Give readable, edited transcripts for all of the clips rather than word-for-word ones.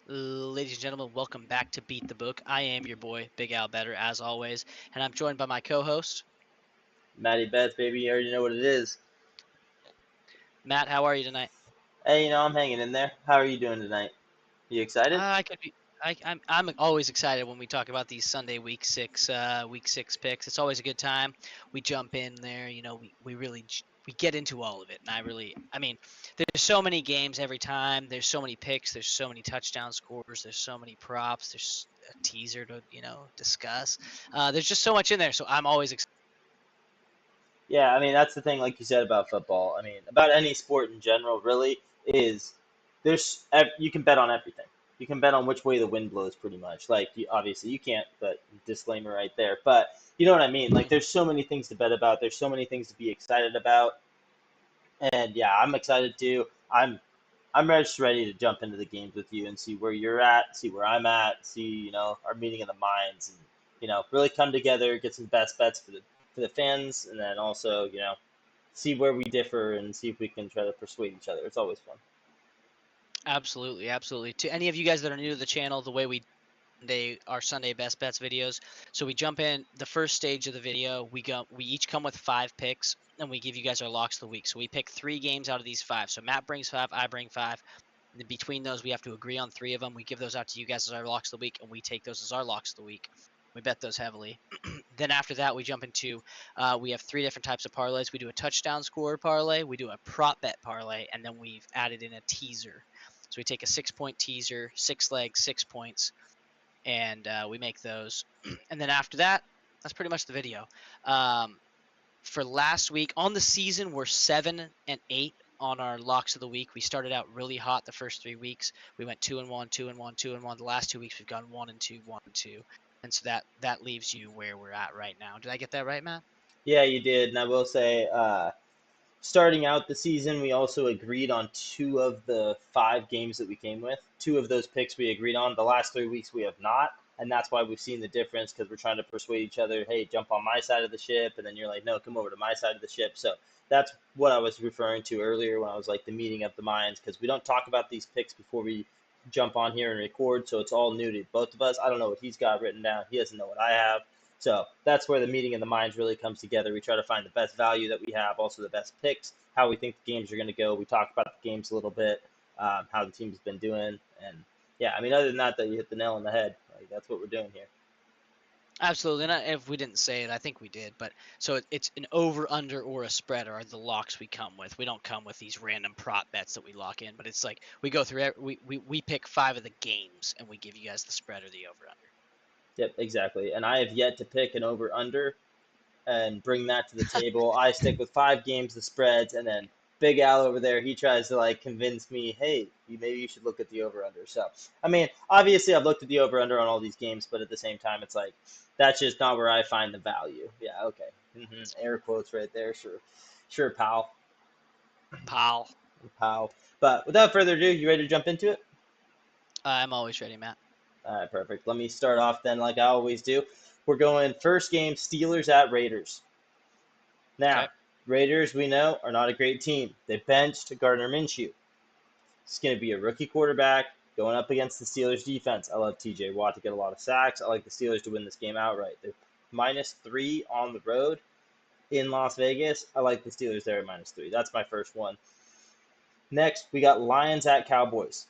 Ladies and gentlemen, welcome back to Beat the Book. I am your boy, BigAL Bettor, as always, and I'm joined by my co-host, MattyBets, baby, you already know what it is. Matt. How are you tonight? Hey, I'm hanging in there. How are you doing tonight? You excited? I could be. I'm always excited when we talk about these Sunday week six picks. It's always a good time. We jump in there, we really we get into all of it, and I mean, there's so many games every time. There's so many picks. There's so many touchdown scores. There's so many props. There's a teaser to discuss. There's just so much in there, so I'm always excited. Yeah, I mean, that's the thing, like you said about football. I mean, about any sport in general, really, is you can bet on everything. You can bet on which way the wind blows, pretty much. Like, obviously, you can't, but disclaimer right there. But you know what I mean? Like, there's so many things to bet about. There's so many things to be excited about. And yeah, I'm excited too. I'm just ready to jump into the games with you and see where you're at, see where I'm at, see our meeting of the minds, and really come together, get some best bets for the fans, and then also see where we differ and see if we can try to persuade each other. It's always fun. Absolutely, absolutely. To any of you guys that are new to the channel, the way we our Sunday best bets videos. So we jump in the first stage of the video. We each come with 5 picks, and we give you guys our locks of the week. So we pick 3 games out of these 5. So Matt brings 5, I bring 5. And then between those, we have to agree on 3 of them. We give those out to you guys as our locks of the week, and we take those as our locks of the week. We bet those heavily. Then after that, we jump into we have 3 different types of parlays. We do a touchdown score parlay, we do a prop bet parlay, and then we've added in a teaser. So we take a 6-point teaser, 6 legs, 6 points, and we make those. And then after that, that's pretty much the video. Um, for last week on the season, we're 7-8 on our locks of the week. We started out really hot the first 3 weeks. We went 2-1, 2-1, 2-1. The last 2 weeks we've gone 1-2, 1-2, and so that leaves you where we're at right now. Did I get that right, Matt? Yeah, you did, and I will say, starting out the season, we also agreed on 2 of the 5 games that we came with. 2 of those picks we agreed on. The last 3 weeks we have not, and that's why we've seen the difference because we're trying to persuade each other. Hey, jump on my side of the ship, and then you're like, no, come over to my side of the ship. So that's what I was referring to earlier when I was like the meeting of the minds because we don't talk about these picks before we jump on here and record, so it's all new to both of us. I don't know what he's got written down. He doesn't know what I have. So that's where the meeting of the minds really comes together. We try to find the best value that we have, also the best picks, how we think the games are going to go. We talk about the games a little bit, how the team's been doing, and yeah, I mean, other than that, you hit the nail on the head. Like that's what we're doing here. Absolutely. And if we didn't say it, I think we did. But so it's an over, under, or a spread are the locks we come with. We don't come with these random prop bets that we lock in, but it's like we go through we pick 5 of the games and we give you guys the spread or the over, under. Yep, exactly. And I have yet to pick an over under and bring that to the table. I stick with 5 games, the spreads, and then Big Al over there, he tries to like convince me, hey, maybe you should look at the over under. So, I mean, obviously, I've looked at the over under on all these games, but at the same time, it's like that's just not where I find the value. Yeah, okay, air quotes right there. Sure, sure, pal, Pal. pal. But without further ado, you ready to jump into it? I'm always ready, Matt. All right, perfect. Let me start off then, like I always do. We're going first game Steelers at Raiders. Okay. Now, Raiders, we know, are not a great team. They benched Gardner Minshew. It's going to be a rookie quarterback going up against the Steelers defense. I love TJ Watt to get a lot of sacks. I like the Steelers to win this game outright. They're -3 on the road in Las Vegas. I like the Steelers there at -3. That's my first one. Next, we got Lions at Cowboys.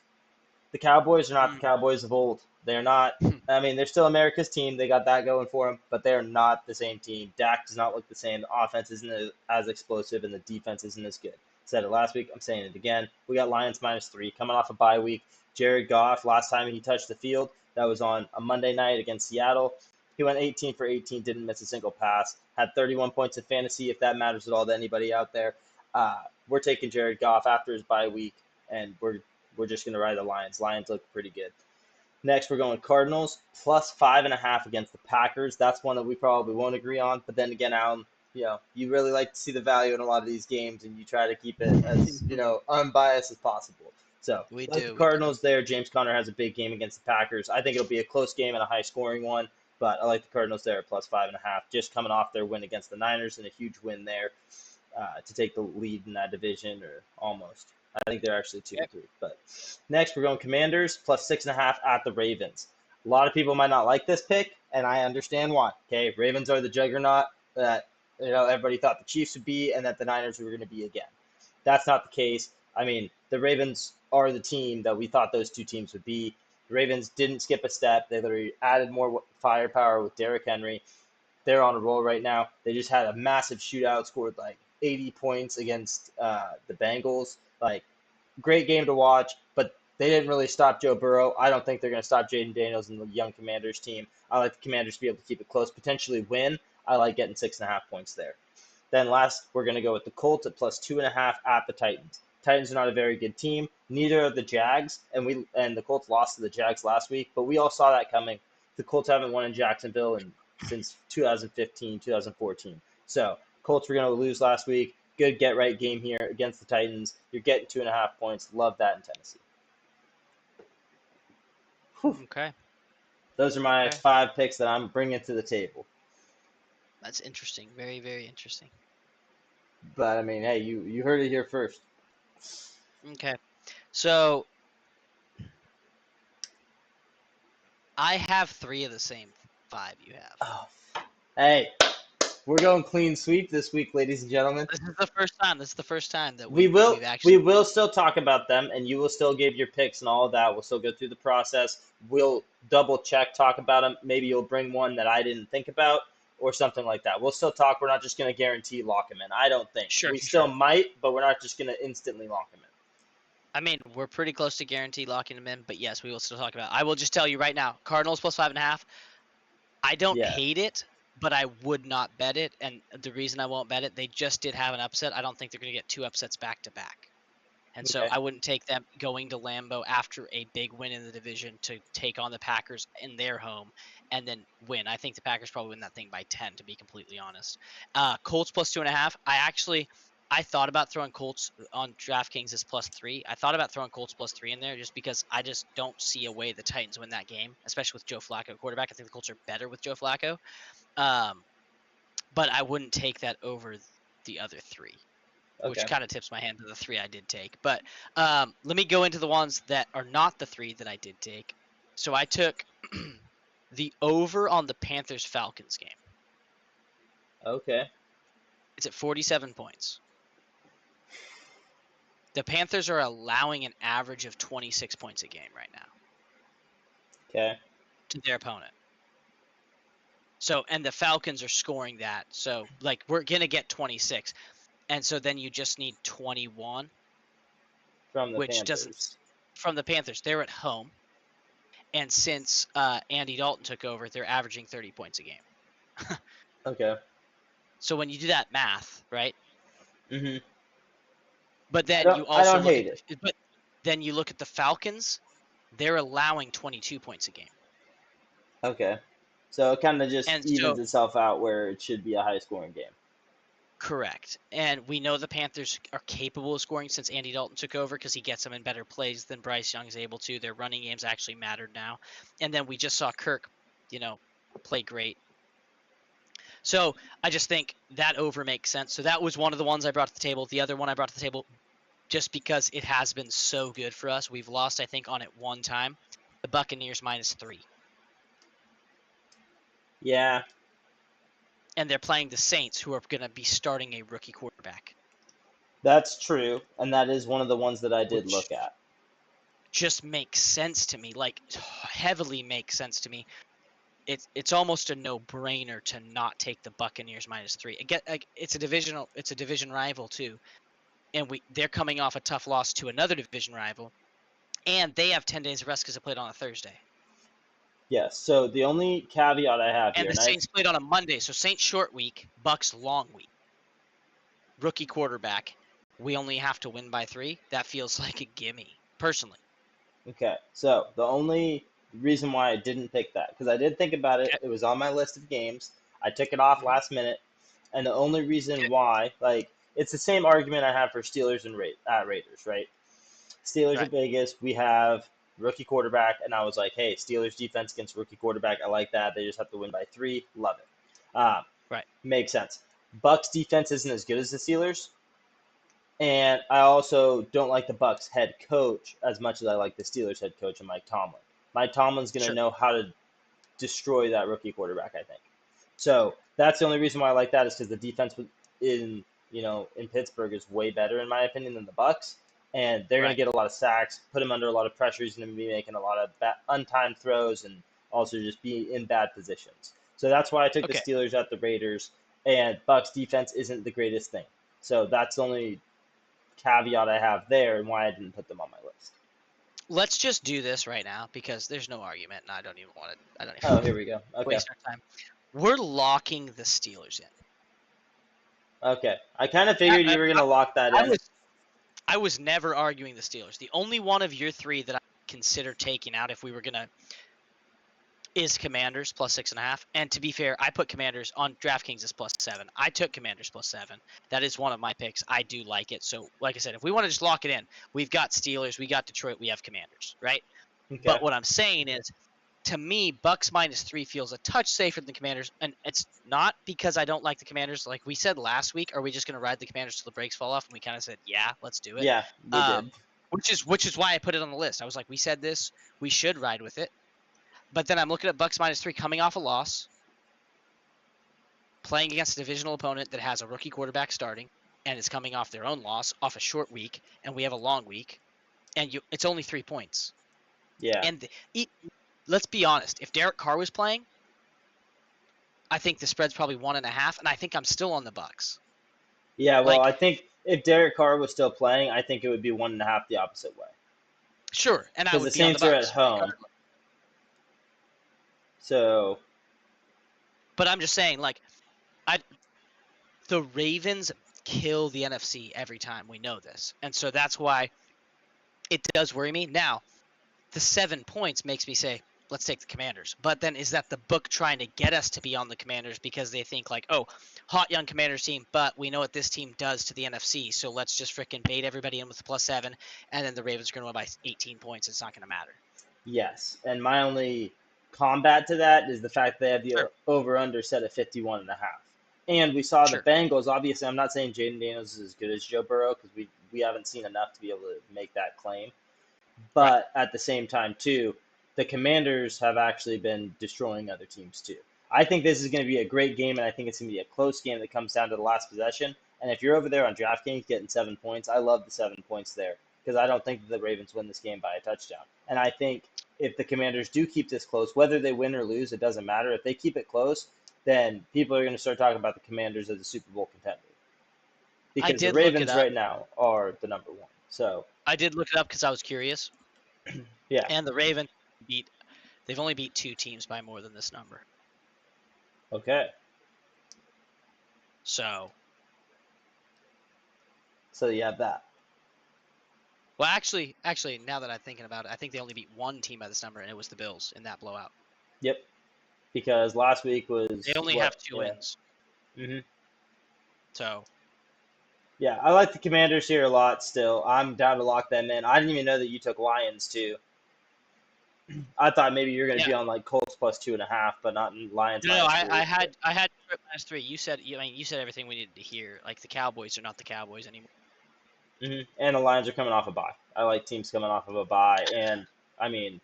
The Cowboys are not the Mm. Cowboys of old. They're not. I mean, they're still America's team. They got that going for them, but they're not the same team. Dak does not look the same. The offense isn't as explosive, and the defense isn't as good. Said it last week. I'm saying it again. We got Lions -3 coming off a bye week. Jared Goff, last time he touched the field, that was on a Monday night against Seattle. He went 18 for 18, didn't miss a single pass, had 31 points in fantasy, if that matters at all to anybody out there. We're taking Jared Goff after his bye week, and we're just going to ride the Lions. Lions look pretty good. Next, we're going Cardinals +5.5 against the Packers. That's one that we probably won't agree on. But then again, Alan, you really like to see the value in a lot of these games, and you try to keep it as unbiased as possible. So, We like the do. We do. Cardinals there, James Conner has a big game against the Packers. I think it'll be a close game and a high-scoring one. But I like the Cardinals there at +5.5, just coming off their win against the Niners and a huge win there to take the lead in that division, or almost. I think they're actually 2 Okay. and 3. But next, we're going Commanders plus 6.5 at the Ravens. A lot of people might not like this pick, and I understand why. Okay, Ravens are the juggernaut that everybody thought the Chiefs would be, and that the Niners were going to be again. That's not the case. I mean, the Ravens are the team that we thought those two teams would be. The Ravens didn't skip a step. They literally added more firepower with Derrick Henry. They're on a roll right now. They just had a massive shootout, scored like 80 points against the Bengals. Like, great game to watch, but they didn't really stop Joe Burrow. I don't think they're going to stop Jaden Daniels and the young Commanders team. I like the Commanders to be able to keep it close, potentially win. I like getting 6.5 points there. Then last, we're going to go with the Colts at plus 2.5 at the Titans. Titans are not a very good team. Neither are the Jags, and the Colts lost to the Jags last week, but we all saw that coming. The Colts haven't won in Jacksonville since 2015, 2014. So Colts were going to lose last week. Good get-right game here against the Titans. You're getting 2.5 points. Love that in Tennessee. Whew. Okay. Those are my 5 picks that I'm bringing to the table. That's interesting. Very, very interesting. But, I mean, hey, you heard it here first. Okay. So I have 3 of the same 5 you have. Oh. Hey, we're going clean sweep this week, ladies and gentlemen. This is the first time. This is the first time that we will we've actually. we will still talk about them, and you will still give your picks and all of that. We'll still go through the process. We'll double check, talk about them. Maybe you'll bring one that I didn't think about, or something like that. We'll still talk. We're not just going to guarantee lock them in. I don't think. We still might, but we're not just going to instantly lock them in. I mean, we're pretty close to guarantee locking them in, but yes, we will still talk about it. I will just tell you right now, Cardinals plus 5.5. I don't hate it, but I would not bet it. And the reason I won't bet it, they just did have an upset. I don't think they're going to get 2 upsets back to back. And so I wouldn't take them going to Lambeau after a big win in the division to take on the Packers in their home and then win. I think the Packers probably win that thing by 10, to be completely honest. Colts plus 2.5. I thought about throwing Colts on DraftKings as plus 3. I thought about throwing Colts plus 3 in there just because I just don't see a way the Titans win that game, especially with Joe Flacco quarterback. I think the Colts are better with Joe Flacco. But I wouldn't take that over the other 3. Which kind of tips my hand to the 3 I did take. But let me go into the ones that are not the 3 that I did take. So I took the over on the Panthers-Falcons game. Okay. It's at 47 points. The Panthers are allowing an average of 26 points a game right now. Okay. To their opponent. So, and the Falcons are scoring that. So, like, we're going to get 26. And so then you just need 21. From the Panthers. Doesn't. From the Panthers. They're at home. And since Andy Dalton took over, they're averaging 30 points a game. Okay. So when you do that math, right? Mm-hmm. But then you also I don't hate it. But then you look at the Falcons, they're allowing 22 points a game. Okay. So it kind of just evens itself out where it should be a high-scoring game. Correct. And we know the Panthers are capable of scoring since Andy Dalton took over because he gets them in better plays than Bryce Young is able to. Their running games actually mattered now. And then we just saw Kirk, play great. So I just think that over makes sense. So that was one of the ones I brought to the table. The other one I brought to the table, just because it has been so good for us. We've lost, I think, on it one time. The Buccaneers -3. Yeah. And they're playing the Saints, who are going to be starting a rookie quarterback. That's true, and that is one of the ones that I did look at. Just makes sense to me, like heavily makes sense to me. It's almost a no-brainer to not take the Buccaneers -3. Again, it's a division rival too, and they're coming off a tough loss to another division rival, and they have 10 days of rest because they played on a Thursday. Yes. So the only caveat I have here, and the Saints played on a Monday, so Saints short week, Bucks long week. Rookie quarterback, we only have to win by 3. That feels like a gimme, personally. Okay. So the only reason why I didn't pick that, because I did think about it, it was on my list of games. I took it off last minute, and the only reason why, it's the same argument I have for Steelers and Raiders, right? Steelers at Vegas, we have rookie quarterback, and I was like, hey, Steelers defense against rookie quarterback, I like that. They just have to win by 3. Love it. Makes sense. Bucks defense isn't as good as the Steelers. And I also don't like the Bucks head coach as much as I like the Steelers head coach and Mike Tomlin. Mike Tomlin's going to Sure. know how to destroy that rookie quarterback, I think. So that's the only reason why I like that is because the defense in in Pittsburgh is way better in my opinion than the Bucks, and they're going to Right. get a lot of sacks, put him under a lot of pressure. He's going to be making a lot of untimed throws and also just be in bad positions. So that's why I took the Okay. Steelers at the Raiders, and Bucks defense isn't the greatest thing. So that's the only caveat I have there and why I didn't put them on my list. Let's just do this right now because there's no argument, and I don't even want to. I don't Oh, even here we go. Okay. waste our time. We're locking the Steelers in. Okay. I kind of figured you were going to lock that in. I was never arguing the Steelers. The only one of your three that I consider taking out if we were gonna is Commanders plus 6.5. And to be fair, I put Commanders on DraftKings as plus 7. I took Commanders plus 7. That is one of my picks. I do like it. So, like I said, if we want to just lock it in, we've got Steelers, we got Detroit, we have Commanders, right? Okay. But what I'm saying is, to me, Bucks -3 feels a touch safer than the Commanders, and it's not because I don't like the Commanders. Like we said last week, are we just going to ride the Commanders till the brakes fall off? And we kind of said, yeah, let's do it. Yeah, we did. Which is why I put it on the list. I was like, we said this, we should ride with it. But then I'm looking at Bucks -3 coming off a loss, playing against a divisional opponent that has a rookie quarterback starting, and is coming off their own loss, off a short week, and we have a long week, and it's only 3 points. Yeah. And let's be honest, if Derek Carr was playing, I think the spread's probably 1.5, and I think I'm still on the Bucks. Yeah, well, I think if Derek Carr was still playing, I think it would be 1.5 the opposite way. Sure, and I would the be on the Saints are Bucks. at home. So. But I'm just saying, like, the Ravens kill the NFC every time. We know this, and so that's why it does worry me. Now, the 7 points makes me say, let's take the Commanders. But then is that the book trying to get us to be on the Commanders because they think like, oh, hot young Commanders team, but we know what this team does to the NFC, so let's just freaking bait everybody in with the +7, and then the Ravens are going to win by 18 points. It's not going to matter. Yes, and my only combat to that is the fact they have the Sure. over-under set at 51.5. And we saw Sure. the Bengals. Obviously, I'm not saying Jaden Daniels is as good as Joe Burrow because we haven't seen enough to be able to make that claim. But at the same time, too, the Commanders have actually been destroying other teams, too. I think this is going to be a great game, and I think it's going to be a close game that comes down to the last possession. And if you're over there on DraftKings getting 7 points, I love the 7 points there because I don't think the Ravens win this game by a touchdown. And I think if the Commanders do keep this close, whether they win or lose, it doesn't matter. If they keep it close, then people are going to start talking about the Commanders as a Super Bowl contender. Because the Ravens right now are the number one. So I did look it up because I was curious. Yeah. And the Ravens they've only beat 2 teams by more than this number. Okay. So you have that. Well, actually, now that I'm thinking about it, I think they only beat 1 team by this number, and it was the Bills in that blowout. Yep. Because last week was they only have 2 wins. Mhm. So. Yeah, I like the Commanders here a lot. Still, I'm down to lock them in. I didn't even know that you took Lions too. I thought maybe you were going to be on like Colts +2.5, but not in Lions. No, I had -3. You said everything we needed to hear. Like the Cowboys are not the Cowboys anymore. Mm-hmm. And the Lions are coming off a bye. I like teams coming off of a bye, and I mean,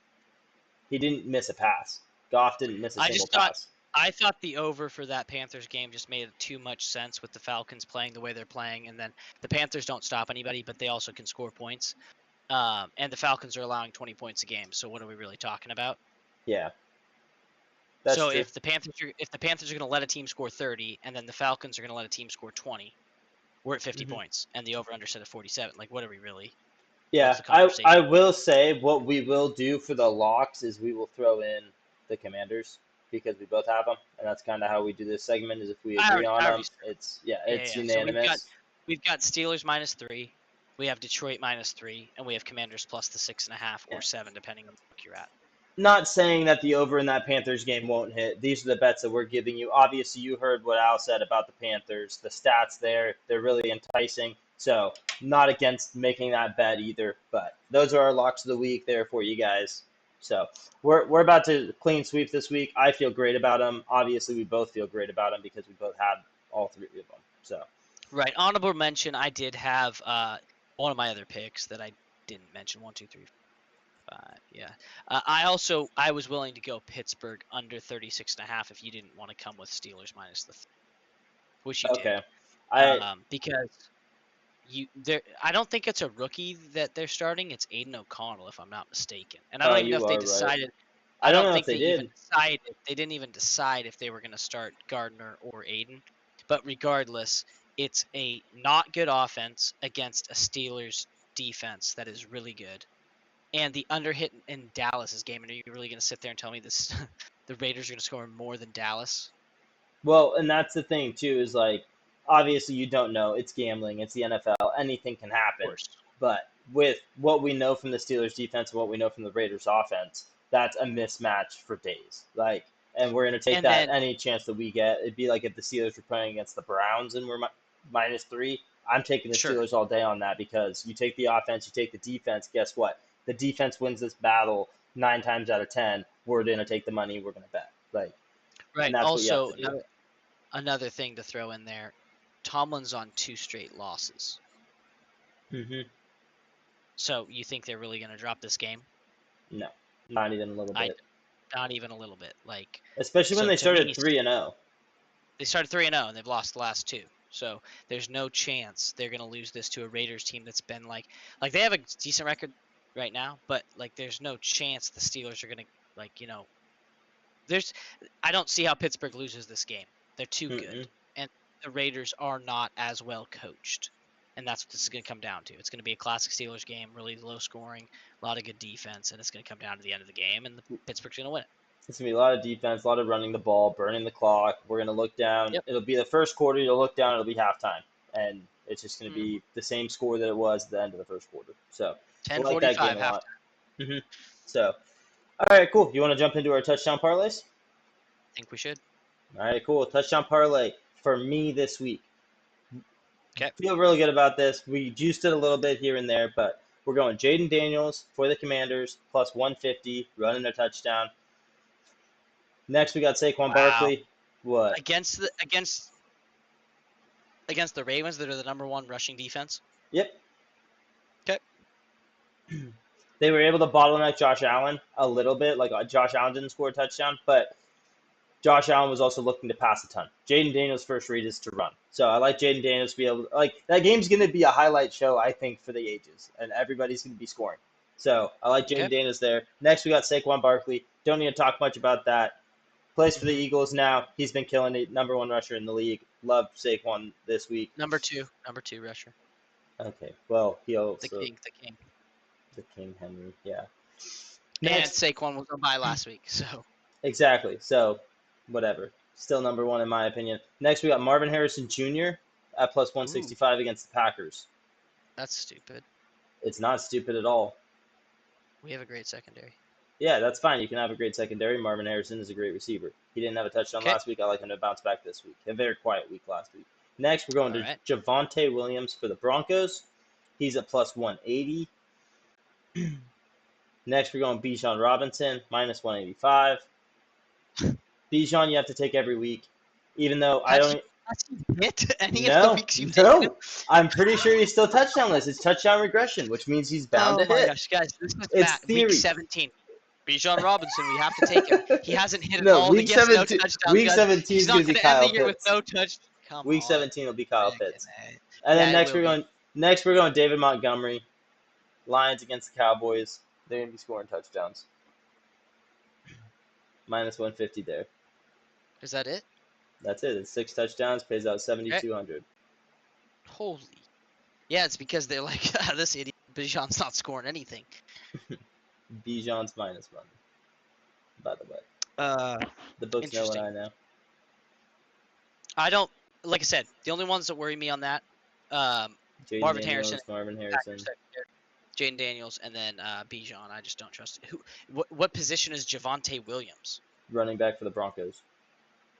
he didn't miss a pass. Goff didn't miss a single pass. I thought the over for that Panthers game just made too much sense with the Falcons playing the way they're playing, and then the Panthers don't stop anybody, but they also can score points. And the Falcons are allowing 20 points a game. So what are we really talking about? Yeah. That's so true. if the Panthers are going to let a team score 30, and then the Falcons are going to let a team score 20, we're at 50 points, and the over/under set at 47. Like, what are we really? Yeah, I will say what we will do for the locks is we will throw in the Commanders because we both have them, and that's kind of how we do this segment. Is if we agree on them, it's unanimous. So we've got Steelers -3, we have Detroit -3, and we have Commanders plus the 6.5 or 7, depending on what you're at. Not saying that the over in that Panthers game won't hit. These are the bets that we're giving you. Obviously, you heard what Al said about the Panthers. The stats there, they're really enticing. So, not against making that bet either. But those are our locks of the week there for you guys. So, we're about to clean sweep this week. I feel great about them. Obviously, we both feel great about them because we both had all 3 of them. So, Right. Honorable mention. I did have one of my other picks that I didn't mention. 1, 2, 3, 5. Yeah. I was willing to go Pittsburgh under 36.5 if you didn't want to come with Steelers minus the, which you Okay. did. I Because I don't think it's a rookie that they're starting. It's Aiden O'Connell, if I'm not mistaken. And I don't even know if you they are right. decided. I I don't don't know if think they they even did. decided. They didn't even decide if they were going to start Gardner or Aiden. But regardless, it's a not good offense against a Steelers defense that is really good. And the under hit in Dallas's game. And are you really going to sit there and tell me this? The Raiders are going to score more than Dallas? Well, and that's the thing too, is like obviously you don't know. It's gambling. It's the NFL. Anything can Of happen. course. But with what we know from the Steelers defense and what we know from the Raiders offense, that's a mismatch for days. Like, and we're gonna take And that then any chance that we get. It'd be like if the Steelers were playing against the Browns and we're -3. I'm taking the sure. Steelers all day on that because you take the offense, you take the defense. Guess what? The defense wins this battle 9 times out of 10. We're gonna take the money. We're gonna bet. Like, and Right. that's what you have Also, to do. another thing to throw in there, Tomlin's on 2 straight losses. Mm-hmm. So you think they're really going to drop this game? No, not even a little bit. Not even a little bit. Like, Especially when so they to me, started 3-0. they started 3-0 and they've lost the last 2. So there's no chance they're going to lose this to a Raiders team that's been like they have a decent record right now, but like there's no chance the Steelers are going to I don't see how Pittsburgh loses this game. They're too good. And the Raiders are not as well coached. And that's what this is going to come down to. It's going to be a classic Steelers game, really low scoring, a lot of good defense, and it's going to come down to the end of the game, and Pittsburgh's going to win it. It's going to be a lot of defense, a lot of running the ball, burning the clock. We're going to look down. Yep. It'll be the first quarter. You'll look down. It'll be halftime. And it's just going to be the same score that it was at the end of the first quarter. So I like that game a lot. Mm-hmm. So, all right, cool. You want to jump into our touchdown parlays? I think we should. All right, cool. Touchdown parlay for me this week. Okay. Feel really good about this. We juiced it a little bit here and there, but we're going Jaden Daniels for the Commanders plus 150, running a touchdown. Next, we got Saquon Barkley. What? Against the Ravens that are the number 1 rushing defense? Yep. Okay. They were able to bottleneck Josh Allen a little bit. Like Josh Allen didn't score a touchdown, but Josh Allen was also looking to pass a ton. Jaden Daniels' first read is to run. So I like Jaden Daniels to be able to, like, that game's going to be a highlight show, I think, for the ages, and everybody's going to be scoring. So I like Jaden Daniels there. Next, we got Saquon Barkley. Don't need to talk much about that. Plays for the Eagles now. He's been killing it. Number 1 rusher in the league. Love Saquon this week. Number two rusher. Okay. Well, he also The King Henry. Yeah. Next, and Saquon was on bye last week, so exactly. So whatever. Still number 1 in my opinion. Next, we got Marvin Harrison Jr. at plus 165 against the Packers. That's stupid. It's not stupid at all. We have a great secondary. Yeah, that's fine. You can have a great secondary. Marvin Harrison is a great receiver. He didn't have a touchdown last week. I like him to bounce back this week. A very quiet week last week. Next, we're going to Javonte Williams for the Broncos. He's at plus 180. Next, we're going Bijan Robinson, minus 185. Bijan, you have to take every week, even though I don't. Has he hit any of the weeks you've taken? No, I'm pretty sure he's still touchdownless. It's touchdown regression, which means he's bound to hit. Oh my gosh, guys, this is week 17. Bijan Robinson, we have to take him. He hasn't hit all the games, no touchdowns. Week 17 is going to be Kyle Pitts. End the year with no touch. Week 17 will be Kyle Pitts. And then next we're going David Montgomery. Lions against the Cowboys. They're going to be scoring touchdowns. Minus 150 there. Is that it? That's it. It's 6 touchdowns. Pays out 7,200. Holy. Yeah, it's because they're like, this idiot Bijan's not scoring anything. Bijan's minus money, by the way. The books know what I know. I don't, like I said, the only ones that worry me on that, Marvin Harrison, Jaden Daniels, and then Bijan. I just don't trust it. What position is Javonte Williams? Running back for the Broncos.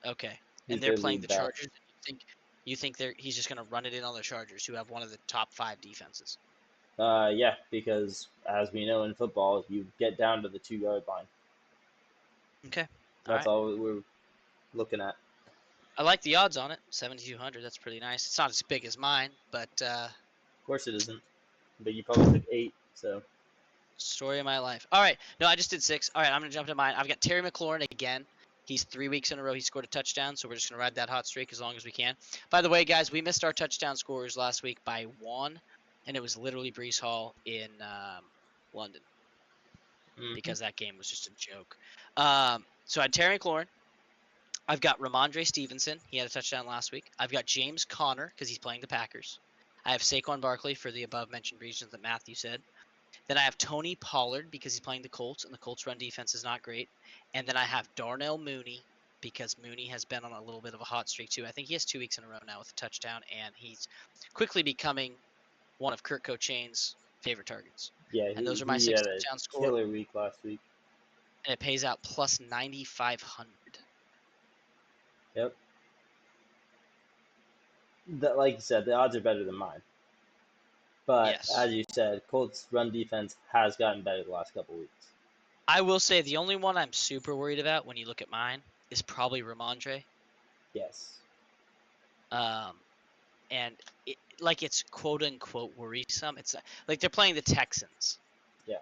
Okay. And they're playing the Chargers. You think he's just going to run it in on the Chargers, who have one of the top 5 defenses? Yeah, because as we know in football, you get down to the 2-yard line. Okay. That's all we're looking at. I like the odds on it. 7,200. That's pretty nice. It's not as big as mine, but Of course it isn't. But you probably took 8, so. story of my life. All right. No, I just did 6. All right, I'm going to jump to mine. I've got Terry McLaurin again. He's 3 weeks in a row. He scored a touchdown, so we're just going to ride that hot streak as long as we can. By the way, guys, we missed our touchdown scorers last week by 1, and it was literally Brees Hall in London because that game was just a joke. So I had Terry McLaurin. I've got Ramondre Stevenson. He had a touchdown last week. I've got James Conner because he's playing the Packers. I have Saquon Barkley for the above-mentioned reasons that Matthew said. Then I have Tony Pollard because he's playing the Colts, and the Colts' run defense is not great. And then I have Darnell Mooney because Mooney has been on a little bit of a hot streak too. I think he has 2 weeks in a row now with a touchdown, and he's quickly becoming one of Kurt Cochain's favorite targets. Yeah, and those are my 6 had a touchdown scores. killer week last week. And it pays out plus 9,500. Yep. Like you said, the odds are better than mine. But Yes. as you said, Colts' run defense has gotten better the last couple weeks. I will say the only one I'm super worried about when you look at mine is probably Ramondre. Yes. And it's quote unquote worrisome. It's like they're playing the Texans. Yeah.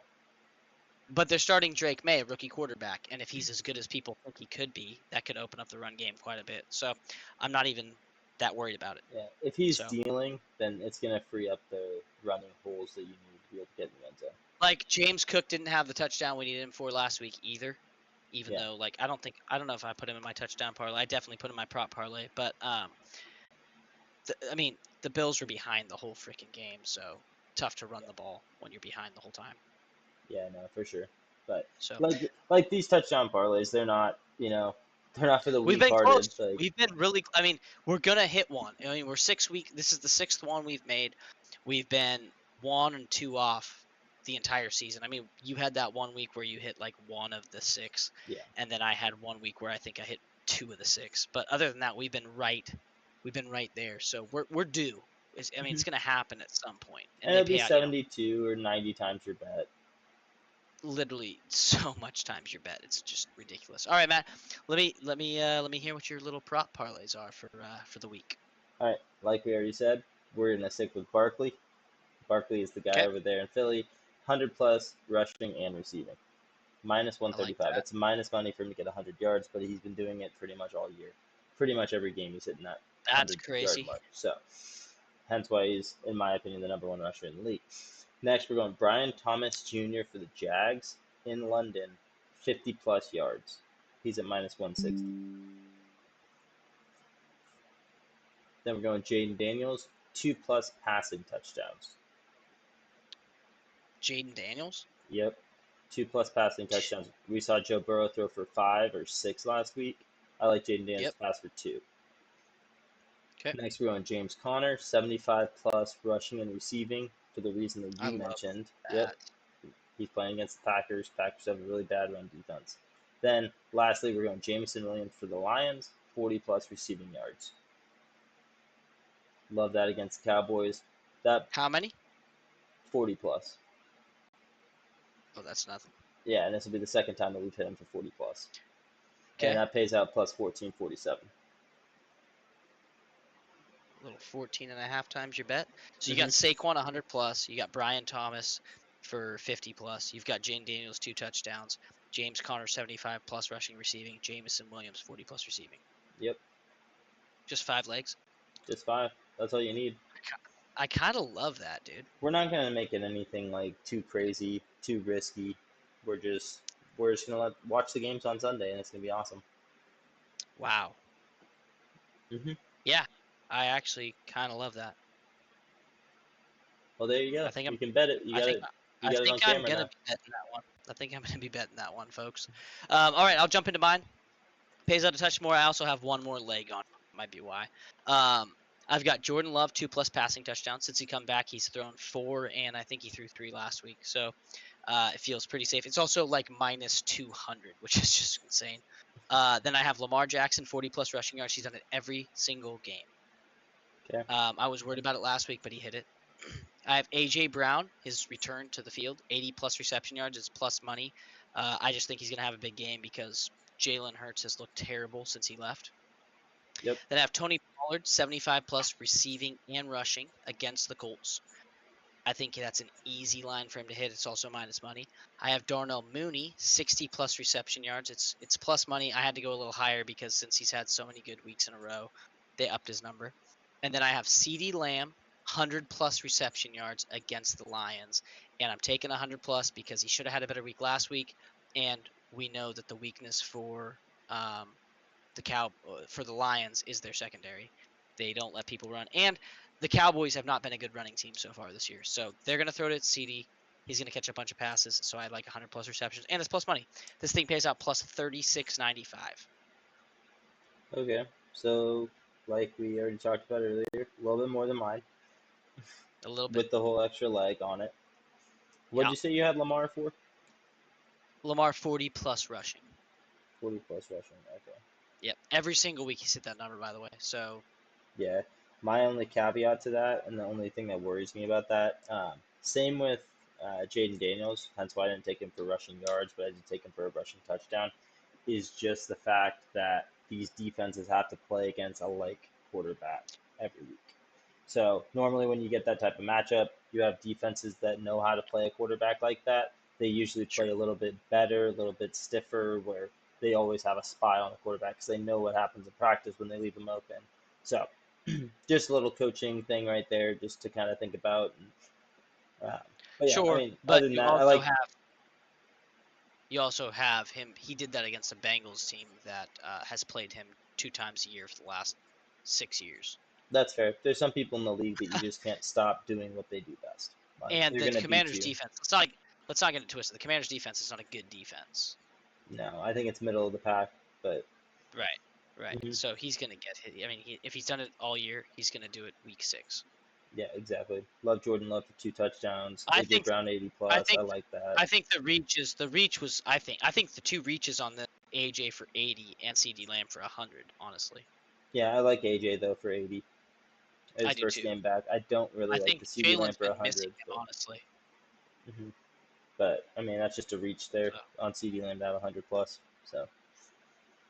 But they're starting Drake May, a rookie quarterback, and if he's as good as people think he could be, that could open up the run game quite a bit. So I'm not even that worried about it. Yeah. If he's dealing, then it's gonna free up the running holes that you need to be able to get in the end zone. Like James Cook didn't have the touchdown we needed him for last week either. Even though I don't know if I put him in my touchdown parlay. I definitely put him in my prop parlay, but the Bills were behind the whole freaking game, so tough to run the ball when you're behind the whole time. Yeah, no, for sure. But so like these touchdown parlays, they're not they're not for the we've been weak-hearted. close. We've been really. I mean, we're gonna hit one. I mean, we're 6 weeks. This is the 6th one we've made. We've been 1 and 2 off the entire season. I mean, you had that 1 week where you hit like 1 of the 6. Yeah. And then I had 1 week where I think I hit 2 of the 6. But other than that, we've been right there. So we're due. It's gonna happen at some point. And it'll be 72 or 90 times your bet. Literally so much times your bet. It's just ridiculous. All right, Matt. Let me hear what your little prop parlays are for the week. All right, like we already said, we're gonna stick with Barkley. Barkley is the guy over there in Philly, 100+ rushing and receiving, minus 135. Like that's minus money for him to get 100 yards, but he's been doing it pretty much all year. Pretty much every game he's hitting that. That's crazy. Mark. So, hence why he's, in my opinion, the #1 rusher in the league. Next, we're going Brian Thomas Jr. for the Jags in London, 50+ yards. He's at minus 160. Then we're going Jaden Daniels, 2+ passing touchdowns. Jaden Daniels? Yep, 2+ passing touchdowns. We saw Joe Burrow throw for 5 or 6 last week. I like Jaden Daniels pass for 2. Okay. Next, we're going James Conner, 75+ rushing and receiving for the reason that you mentioned. Yep. He's playing against the Packers. Packers have a really bad run defense. Then, lastly, we're going Jameson Williams for the Lions, 40+ receiving yards. Love that against the Cowboys. How many? 40+. Oh, that's nothing. Yeah, and this will be the second time that we've hit him for 40+. Okay. And that pays out plus 1447. A little 14.5 times your bet. So you got Saquon 100+. You got Brian Thomas for 50+. You've got Jaden Daniels 2 touchdowns. James Conner 75+ rushing receiving. Jameson Williams 40+ receiving. Yep. Just 5 legs. Just 5. That's all you need. I kind of love that, dude. We're not gonna make it anything like too crazy, too risky. We're just gonna watch the games on Sunday, and it's gonna be awesome. Wow. Yeah, I actually kind of love that. Well, there you go. You can bet it. I think I'm gonna be betting that one. I think I'm gonna be betting that one, folks. All right, I'll jump into mine. Pays out a touch more. I also have one more leg on. Might be why. I've got Jordan Love 2+ passing touchdowns. Since he come back, he's thrown 4, and I think he threw 3 last week. So it feels pretty safe. It's also like minus 200, which is just insane. Then I have Lamar Jackson 40+ rushing yards. He's done it every single game. Okay. I was worried about it last week, but he hit it. I have A.J. Brown, his return to the field, 80+ reception yards. It's plus money. I just think he's going to have a big game because Jalen Hurts has looked terrible since he left. Yep. Then I have Tony Pollard, 75 plus receiving and rushing against the Colts. I think that's an easy line for him to hit. It's also minus money. I have Darnell Mooney, 60 plus reception yards. It's plus money. I had to go a little higher because since he's had so many good weeks in a row, they upped his number. And then I have CeeDee Lamb, 100 plus reception yards against the Lions. And I'm taking 100 plus because he should have had a better week last week. And we know that the weakness for the Lions is their secondary. They don't let people run. And the Cowboys have not been a good running team so far this year. So they're going to throw it at CeeDee. He's going to catch a bunch of passes. So I like 100 plus receptions. And it's plus money. This thing pays out plus 36.95. Okay. So, like we already talked about earlier, a little bit more than mine A little bit. with the whole extra leg on it. What did you say you had Lamar for? Lamar 40 plus rushing. 40 plus rushing. Okay. Yep. Every single week he's hit that number, by the way. So Yeah. My only caveat to that, and the only thing that worries me about that, same with Jaden Daniels, hence why I didn't take him for rushing yards, but I did take him for a rushing touchdown, is just the fact that these defenses have to play against a like quarterback every week. So normally when you get that type of matchup, you have defenses that know how to play a quarterback like that. They usually play a little bit better, a little bit stiffer, where they always have a spy on the quarterback because they know what happens in practice when they leave them open. So just a little coaching thing right there, just to kind of think about. But yeah, I sure, mean, but other than that, I like. you also have him. He did that against a Bengals team that has played him 2 times a year for the last 6 years. That's fair. There's some people in the league that you just can't stop doing what they do best. Like, And they're the gonna beat Commanders' you. defense. Let's not get it twisted. The Commanders' defense is not a good defense. No, I think it's middle of the pack, but Right. So he's gonna get hit. I mean, if he's done it all year, he's gonna do it week 6. yeah, exactly. Love Jordan Love for 2 touchdowns. I AJ think. Brown 80 I plus. I think. like that. I think the reach was. I think the 2 reaches on the AJ for 80 and CeeDee Lamb for 100. Honestly, Yeah, I like AJ though for 80. I His do first too. game back. I don't really I like think the CD Lamb Jalen's for been missing 100, him, honestly. hmm but I mean that's just a reach there So, on CD Lamb to have 100 plus. So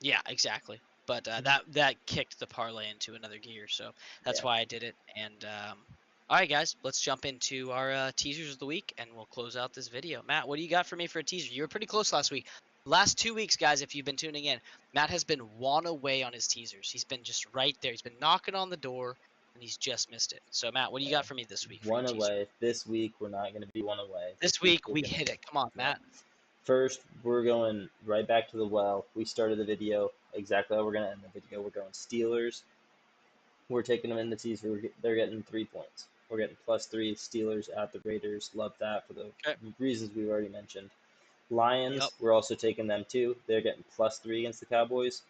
yeah, exactly. But mhm. that kicked the parlay into another gear, so that's Yeah, why I did it. And all right, guys, let's jump into our teasers of the week, and we'll close out this video. Matt, what do you got for me for a teaser? You were pretty close last week. Last 2 weeks, guys, if you've been tuning in, Matt has been one away on his teasers. He's been just right there. He's been knocking on the door, and he's just missed it. So, Matt, what do you yeah. got for me this week for your One teaser? away. This week we're not going to be one away. This Week week we're we gonna hit it. Come on, yeah. Matt. First, we're going right back to the well. We started the video exactly how we're going to end the video. We're going Steelers. We're taking them in the teaser. They're getting 3 points. We're getting +3 Steelers at the Raiders. Love that for the Okay. reasons we've already mentioned. Lions, Yep. we're also taking them too. They're getting +3 against the Cowboys.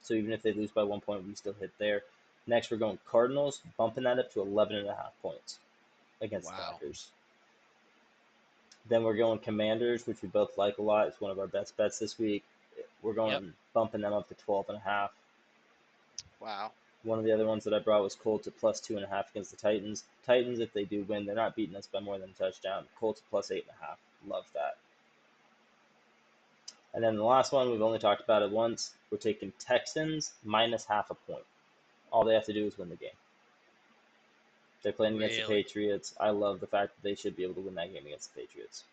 So even if they lose by 1 point, we still hit there. Next, we're going Cardinals, bumping that up to 11.5 points against the Wow. Packers. Then we're going Commanders, which we both like a lot. It's one of our best bets this week. We're going bumping them up to 12.5. Wow. One of the other ones that I brought was Colts at +2.5 against the Titans. Titans, if they do win, they're not beating us by more than a touchdown. Colts +8.5. Love that. And then the last one, we've only talked about it once. We're taking Texans -0.5 point. All they have to do is win the game. They're playing against the Patriots. I love the fact that they should be able to win that game against the Patriots.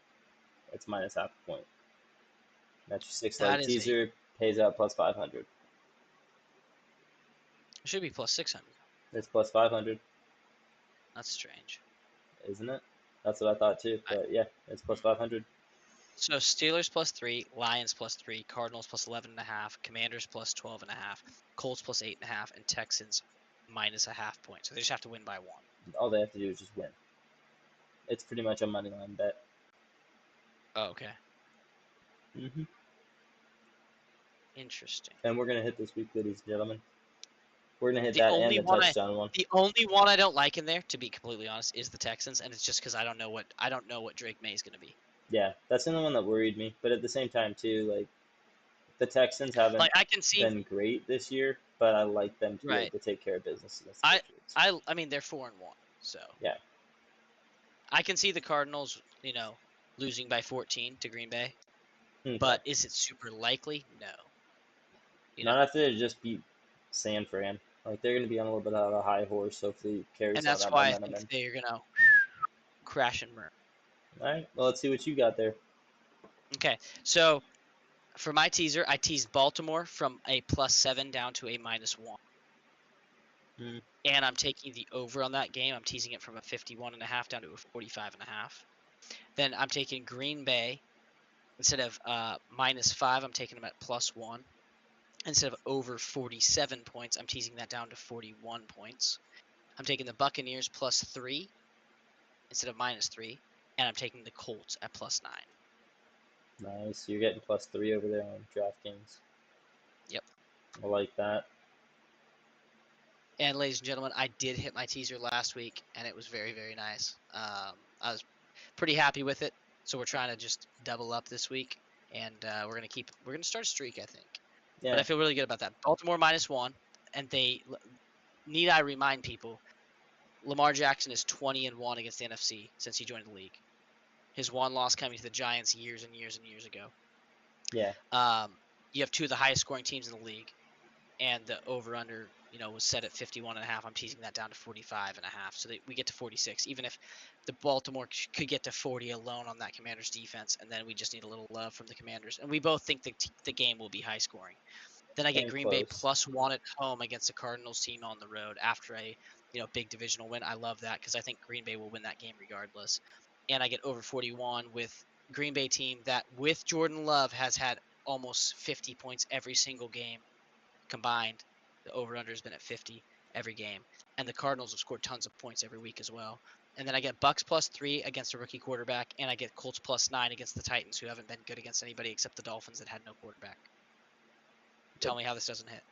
It's -0.5 point. That's your 6-leg teaser. Pays out +500. It should be +600. It's +500. That's strange. Isn't it? That's what I thought too. But yeah, it's +500. So Steelers +3, Lions +3, Cardinals +11.5, Commanders +12.5, Colts +8.5, and Texans -0.5 point. So they just have to win by 1. All they have to do is just win. It's pretty much a money line bet. Oh, okay. Mm-hmm. Interesting. And we're gonna hit this week, ladies and gentlemen. We're gonna hit that and the touchdown one. The only one I don't like in there, to be completely honest, is the Texans, and it's just because I don't know what Drake May is going to be. Yeah, that's the only one that worried me. But at the same time, too, like the Texans haven't been great this year, but I like them to be able to take care of business against the Patriots. I mean, they're 4-1, so yeah. I can see the Cardinals, losing by 14 to Green Bay, but is it super likely? No. Not after they just beat San Fran. Like they're going to be on a little bit of a high horse. Hopefully, carry And some of that's that why I momentum think in. they're gonna crash and burn. All right. Well, let's see what you got there. Okay, so for my teaser, I teased Baltimore from a +7 down to a -1. Mm. And I'm taking the over on that game. I'm teasing it from a 51.5 down to a 45.5. Then I'm taking Green Bay. Instead of -5, I'm taking them at +1. Instead of over 47 points, I'm teasing that down to 41 points. I'm taking the Buccaneers +3 instead of -3. And I'm taking the Colts at +9. Nice. You're getting +3 over there on DraftKings. Yep. I like that. And ladies and gentlemen, I did hit my teaser last week, and it was very, very nice. I was pretty happy with it. So we're trying to just double up this week, and we're gonna start a streak, I think. Yeah. But I feel really good about that. Baltimore -1, and need I remind people, Lamar Jackson is 20-1 against the NFC since he joined the league. His one loss coming to the Giants years and years and years ago. Yeah. You have two of the highest scoring teams in the league, and the over/under, was set at 51.5. I'm teasing that down to 45.5, so that we get to 46. Even if the Baltimore could get to 40 alone on that Commanders defense, and then we just need a little love from the Commanders. And we both think the game will be high scoring. Then I get And Green Bay close. +1 at home against the Cardinals team on the road after a big divisional win. I love that because I think Green Bay will win that game regardless. And I get over 41 with Green Bay team that with Jordan Love has had almost 50 points every single game combined. The over/under has been at 50 every game, and the Cardinals have scored tons of points every week as well. And then I get Bucks +3 against a rookie quarterback, and I get Colts +9 against the Titans, who haven't been good against anybody except the Dolphins that had no quarterback. Tell me how this doesn't hit.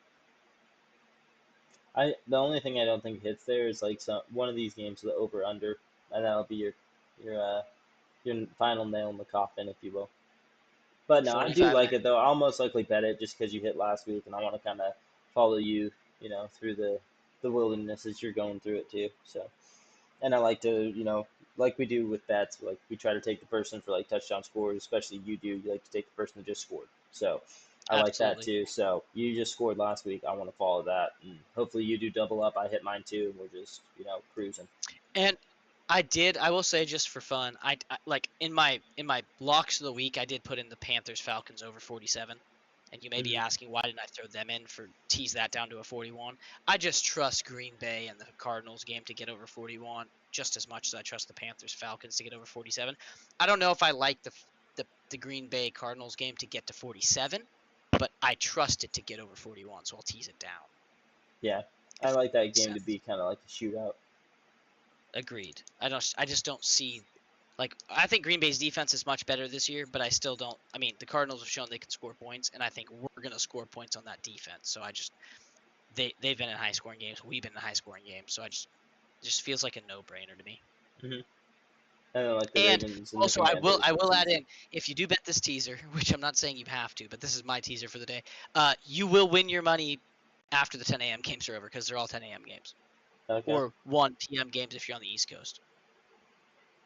The only thing I don't think hits there is like one of these games the over under, and that'll be your final nail in the coffin, if you will. But no, I do 45 like it though. I'll most likely bet it just because you hit last week, and I want to kind of follow you, through the wilderness as you're going through it too. So, and I like to, like we do with bets, like we try to take the person for like touchdown scores, especially you do. You like to take the person that just scored. So, I like that Absolutely. too. So you just scored last week. I want to follow that, and hopefully you do double up. I hit mine too, and we're just cruising. And I will say just for fun, I like in my locks of the week, I did put in the Panthers Falcons over 47. And you may be Mm-hmm. asking, why didn't I throw them in for tease that down to a 41? I just trust Green Bay and the Cardinals game to get over 41 just as much as I trust the Panthers Falcons to get over 47. I don't know if I like the Green Bay Cardinals game to get to 47, but I trust it to get over 41, so I'll tease it down. Yeah, I like that game to be kind of like a shootout. Agreed. I just don't see, I think Green Bay's defense is much better this year, but I still don't. I mean, the Cardinals have shown they can score points, and I think we're going to score points on that defense. So they've been in high scoring games. We've been in high scoring games. So it just feels like a no-brainer to me. Mm-hmm. And then like the And Ravens and the also, I Commanders. will It's add easy. in, if you do bet this teaser, which I'm not saying you have to, but this is my teaser for the day. You will win your money after the 10 a.m. games are over because they're all 10 a.m. games Okay. or 1 p.m. games if you're on the East Coast.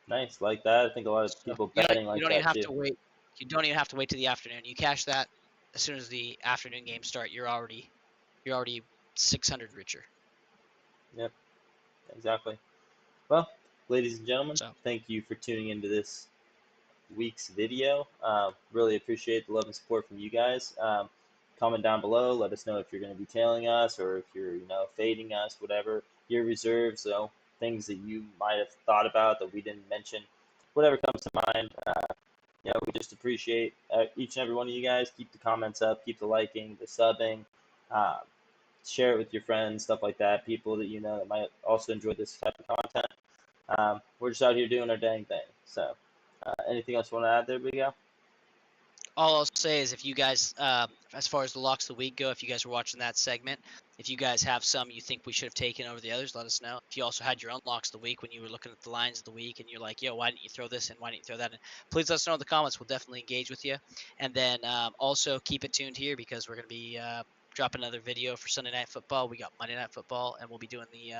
Nice, like that. I think a lot of So people you betting don't like even that have too. to wait. You don't even have to wait to the afternoon. You cash that as soon as the afternoon games start. You're already 600 richer. Yep, exactly. Well, ladies and gentlemen, So thank you for tuning into this week's video. Really appreciate the love and support from you guys. Comment down below. Let us know if you're going to be tailing us or if you're, fading us, whatever your reserves, things that you might have thought about that we didn't mention, whatever comes to mind. We just appreciate each and every one of you guys. Keep the comments up, keep the liking, the subbing, uh, share it with your friends, stuff like that. People that you know that might also enjoy this type of content. We're just out here doing our dang thing. So, anything else you want to add there, BigAL? all I'll say is if you guys, as far as the locks of the week go, if you guys were watching that segment, if you guys have some you think we should have taken over the others, let us know. If you also had your own locks of the week when you were looking at the lines of the week and you're like, yo, why didn't you throw this in? Why didn't you throw that in? Please let us know in the comments. We'll definitely engage with you. And then also keep it tuned here because we're going to be dropping another video for Sunday Night Football. We got Monday Night Football, and we'll be doing the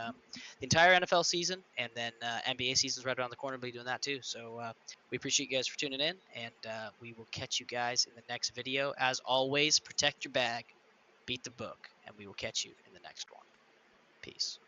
entire NFL season. And then NBA season's right around the corner. We'll be doing that too. So we appreciate you guys for tuning in, and we will catch you guys in the next video. As always, protect your bag, beat the book, and we will catch you in the next one. Peace.